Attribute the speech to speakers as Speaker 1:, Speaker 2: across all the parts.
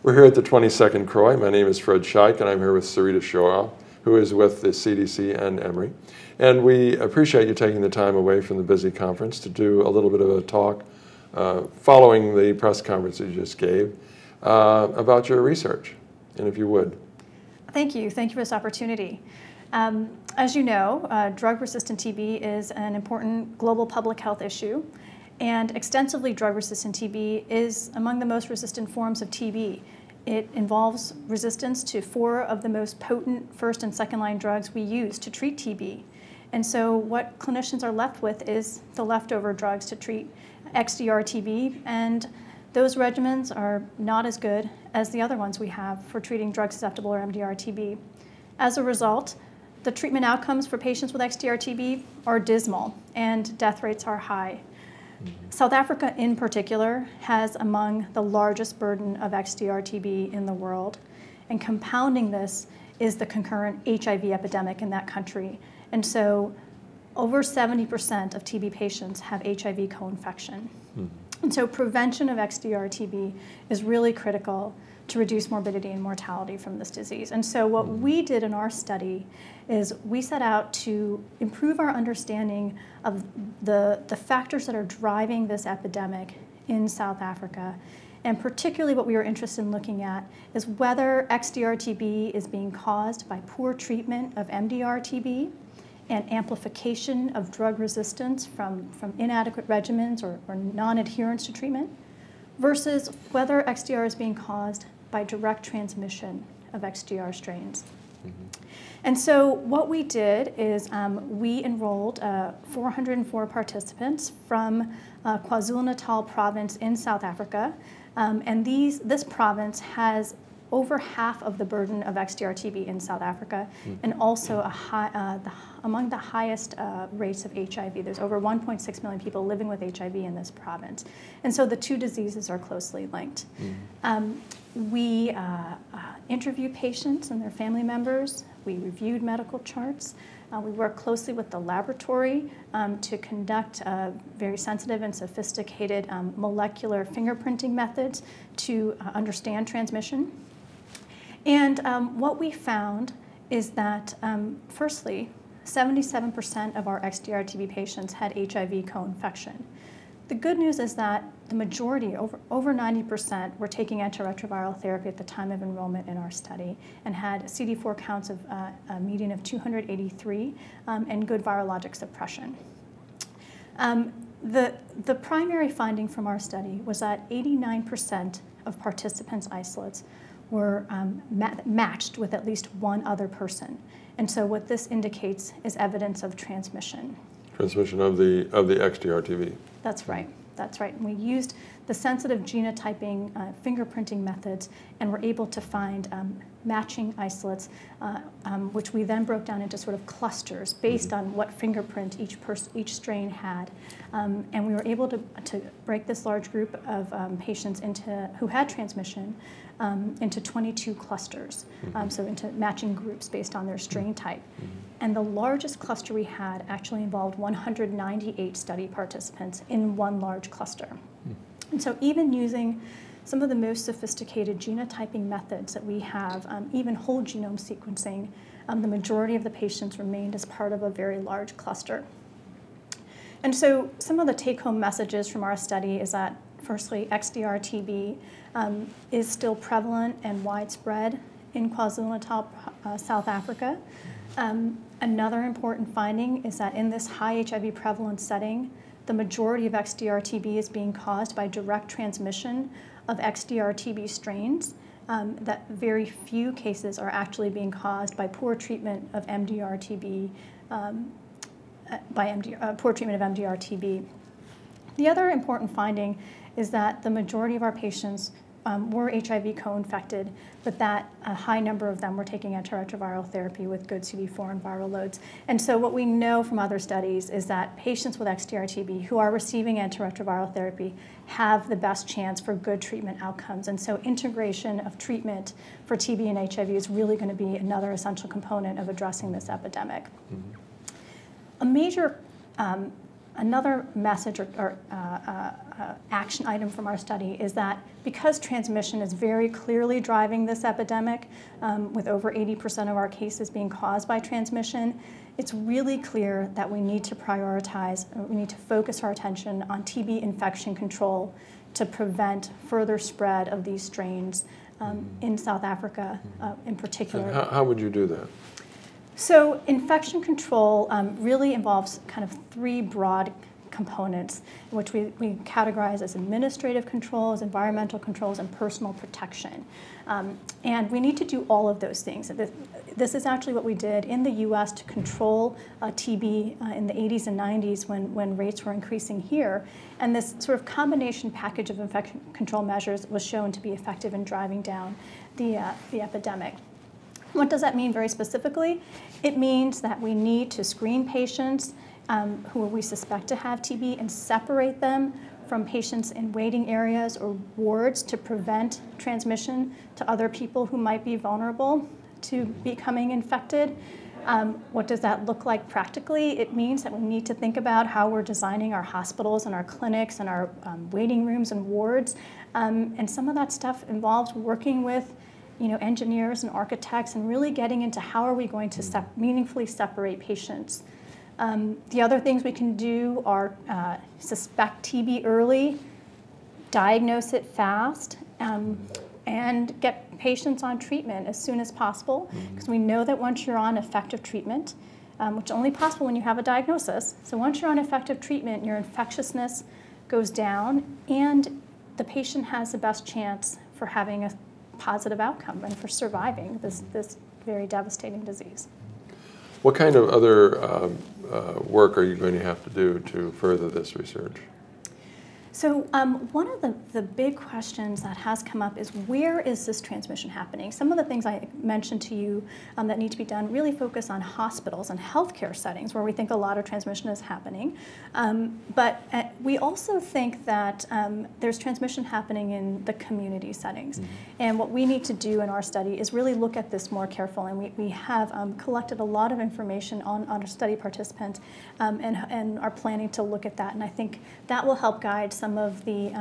Speaker 1: We're here at the 22nd CROI. My name is Fred Scheich, and I'm here with Sarita Shah, who is with the CDC and Emory. And we appreciate you taking the time away from the busy conference to do a little bit of a talk following the press conference you just gave about your research, and if you would.
Speaker 2: Thank you. Thank you for this opportunity. As you know, drug-resistant TB is an important global public health issue, and extensively drug-resistant TB is among the most resistant forms of TB. It involves resistance to 4 of the most potent first and second line drugs we use to treat TB. And so what clinicians are left with is the leftover drugs to treat XDR-TB, and those regimens are not as good as the other ones we have for treating drug-susceptible or MDR-TB. As a result, the treatment outcomes for patients with XDR-TB are dismal, and death rates are high. South Africa, in particular, has among the largest burden of XDR-TB in the world, and compounding this is the concurrent HIV epidemic in that country. And so over 70% of TB patients have HIV co-infection. And so prevention of XDR-TB is really critical to reduce morbidity and mortality from this disease. And so what we did in our study is we set out to improve our understanding of the factors that are driving this epidemic in South Africa. And particularly what we were interested in looking at is whether XDR-TB is being caused by poor treatment of MDR-TB and amplification of drug resistance from inadequate regimens or non-adherence to treatment, versus whether XDR is being caused by direct transmission of XDR strains. And so what we did is we enrolled 404 participants from KwaZulu-Natal province in South Africa, and this province has over half of the burden of XDR-TB in South Africa, and also among the highest rates of HIV. There's over 1.6 million people living with HIV in this province. And so the two diseases are closely linked. We interviewed patients and their family members. We reviewed medical charts. We worked closely with the laboratory to conduct very sensitive and sophisticated molecular fingerprinting methods to understand transmission. And what we found is that, firstly, 77% of our XDR-TB patients had HIV co-infection. The good news is that the majority, over 90%, were taking antiretroviral therapy at the time of enrollment in our study and had CD4 counts of a median of 283 and good virologic suppression. The primary finding from our study was that 89% of participants' isolates were matched with at least one other person. And so what this indicates is evidence of transmission.
Speaker 1: Transmission of the XDR-TB.
Speaker 2: That's right. That's right. And we used the sensitive genotyping fingerprinting methods and were able to find matching isolates, which we then broke down into sort of clusters based on what fingerprint each strain had. And we were able to break this large group of patients who had transmission into 22 clusters, so into matching groups based on their strain type. And the largest cluster we had actually involved 198 study participants in one large cluster. And so even using some of the most sophisticated genotyping methods that we have, even whole genome sequencing, the majority of the patients remained as part of a very large cluster. And so some of the take-home messages from our study is that, firstly, XDR-TB is still prevalent and widespread in KwaZulu-Natal, South Africa. Another important finding is that in this high HIV prevalence setting, the majority of XDR-TB is being caused by direct transmission of XDR-TB strains, that very few cases are actually being caused by poor treatment of MDR-TB, poor treatment of MDR-TB. The other important finding is that the majority of our patients were HIV co-infected, but that a high number of them were taking antiretroviral therapy with good CD4 and viral loads. And so what we know from other studies is that patients with XDR-TB who are receiving antiretroviral therapy have the best chance for good treatment outcomes. And so integration of treatment for TB and HIV is really going to be another essential component of addressing this epidemic. A major Another message or action item from our study is that because transmission is very clearly driving this epidemic, with over 80% of our cases being caused by transmission, it's really clear that we need to prioritize, we need to focus our attention on TB infection control to prevent further spread of these strains in South Africa in particular.
Speaker 1: And how would you do that?
Speaker 2: So infection control really involves kind of three broad components, which we categorize as administrative controls, environmental controls, and personal protection. And we need to do all of those things. This is actually what we did in the US to control TB in the 80s and 90s when rates were increasing here. And this sort of combination package of infection control measures was shown to be effective in driving down the epidemic. What does that mean very specifically? It means that we need to screen patients who we suspect to have TB and separate them from patients in waiting areas or wards to prevent transmission to other people who might be vulnerable to becoming infected. What does that look like practically? It means that we need to think about how we're designing our hospitals and our clinics and our waiting rooms and wards. And some of that stuff involves working with engineers and architects and really getting into how are we going to meaningfully separate patients. The other things we can do are suspect TB early, diagnose it fast, and get patients on treatment as soon as possible, because we know that once you're on effective treatment, which is only possible when you have a diagnosis, so once you're on effective treatment, your infectiousness goes down, and the patient has the best chance for having a positive outcome and for surviving this very devastating disease.
Speaker 1: What kind of other work are you going to have to do to further this research?
Speaker 2: So one of the big questions that has come up is, where is this transmission happening? Some of the things I mentioned to you that need to be done really focus on hospitals and healthcare settings where we think a lot of transmission is happening. But we also think that there's transmission happening in the community settings. And what we need to do in our study is really look at this more carefully. And we have collected a lot of information on our study participants and are planning to look at that. And I think that will help guide some of the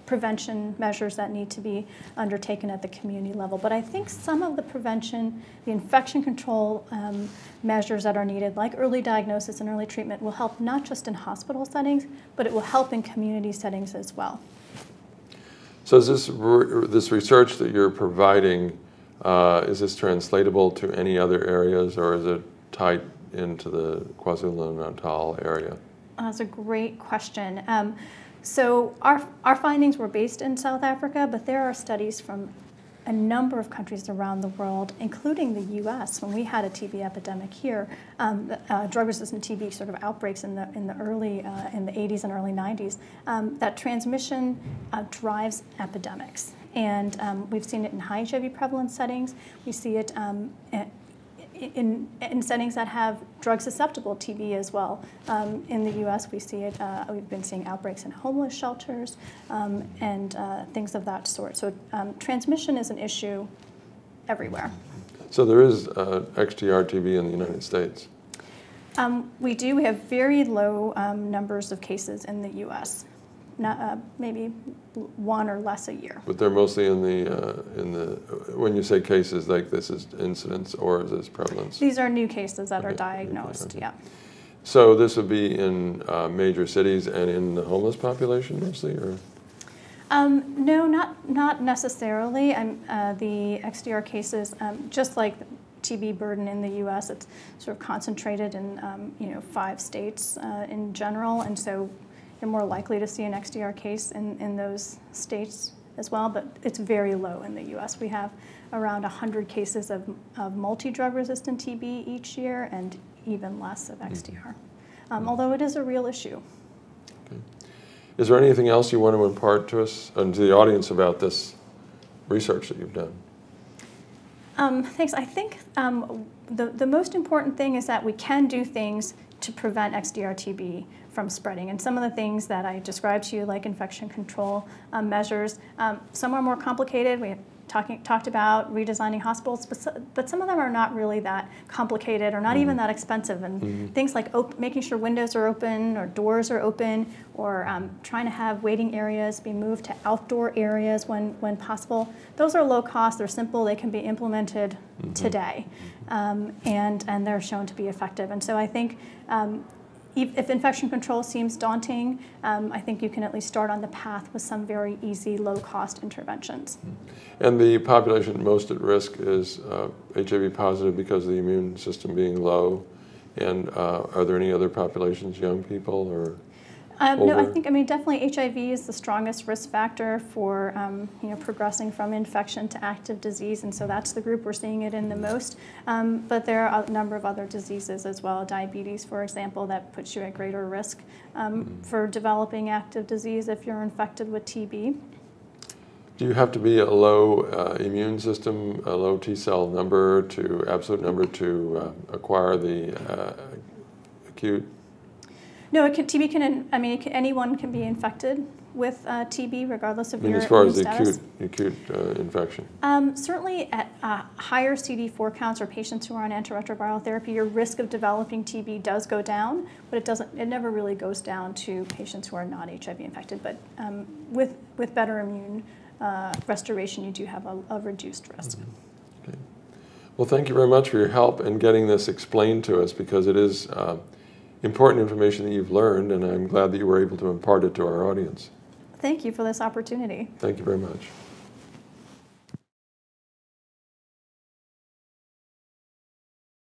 Speaker 2: prevention measures that need to be undertaken at the community level. But I think some of the prevention, the infection control measures that are needed, like early diagnosis and early treatment, will help not just in hospital settings, but it will help in community settings as well.
Speaker 1: So is this research that you're providing, is this translatable to any other areas, or is it tied into the KwaZulu-Natal area?
Speaker 2: That's a great question. So our findings were based in South Africa, but there are studies from a number of countries around the world, including the US. When we had a TB epidemic here, drug-resistant TB sort of outbreaks in the early, in the 80s and early 90s, that transmission drives epidemics. And we've seen it in high HIV prevalence settings. We see it in settings that have drug-susceptible TB as well. In the US, we see it, we've been seeing outbreaks in homeless shelters and things of that sort. So transmission is an issue everywhere. So
Speaker 1: there is XDR-TB in the United States?
Speaker 2: We do. We have very low numbers of cases in the US. Not, maybe one or less a year.
Speaker 1: But they're mostly in the when you say cases, like this is incidence or is this prevalence?
Speaker 2: These are new cases that are diagnosed,
Speaker 1: okay.
Speaker 2: Yeah.
Speaker 1: So this would be in major cities and in the homeless population mostly, or?
Speaker 2: No, not necessarily. The XDR cases, just like TB burden in the U.S., it's sort of concentrated in 5 states in general, and so you're more likely to see an XDR case in those states as well, but it's very low in the U.S. We have around 100 cases of multi-drug resistant TB each year and even less of XDR, although it is a real issue.
Speaker 1: Okay. Is there anything else you want to impart to us and to the audience about this research that you've done?
Speaker 2: Thanks. I think the most important thing is that we can do things to prevent XDR-TB from spreading. And some of the things that I described to you, like infection control measures, some are more complicated. We talked about redesigning hospitals, but some of them are not really that complicated or not even that expensive. And things like making sure windows are open or doors are open, or trying to have waiting areas be moved to outdoor areas when possible. Those are low cost, they're simple, they can be implemented today, and they're shown to be effective. And so I think if infection control seems daunting, I think you can at least start on the path with some very easy, low-cost interventions.
Speaker 1: And the population most at risk is HIV positive because of the immune system being low. And are there any other populations, young people or
Speaker 2: no, I mean, definitely HIV is the strongest risk factor for progressing from infection to active disease, and so that's the group we're seeing it in the most. But there are a number of other diseases as well, diabetes, for example, that puts you at greater risk for developing active disease if you're infected with TB.
Speaker 1: Do you have to be a low immune system, a low T-cell number, absolute number to acquire the acute?
Speaker 2: No, TB anyone can be infected with TB regardless of your
Speaker 1: as far
Speaker 2: immune
Speaker 1: as
Speaker 2: status.
Speaker 1: the acute infection?
Speaker 2: Certainly at higher CD4 counts or patients who are on antiretroviral therapy, your risk of developing TB does go down, but it never really goes down to patients who are not HIV infected. But with better immune restoration, you do have a reduced risk.
Speaker 1: Okay. Well, thank you very much for your help in getting this explained to us, because it is important information that you've learned, and I'm glad that you were able to impart it to our audience.
Speaker 2: Thank you for this opportunity.
Speaker 1: Thank you very much.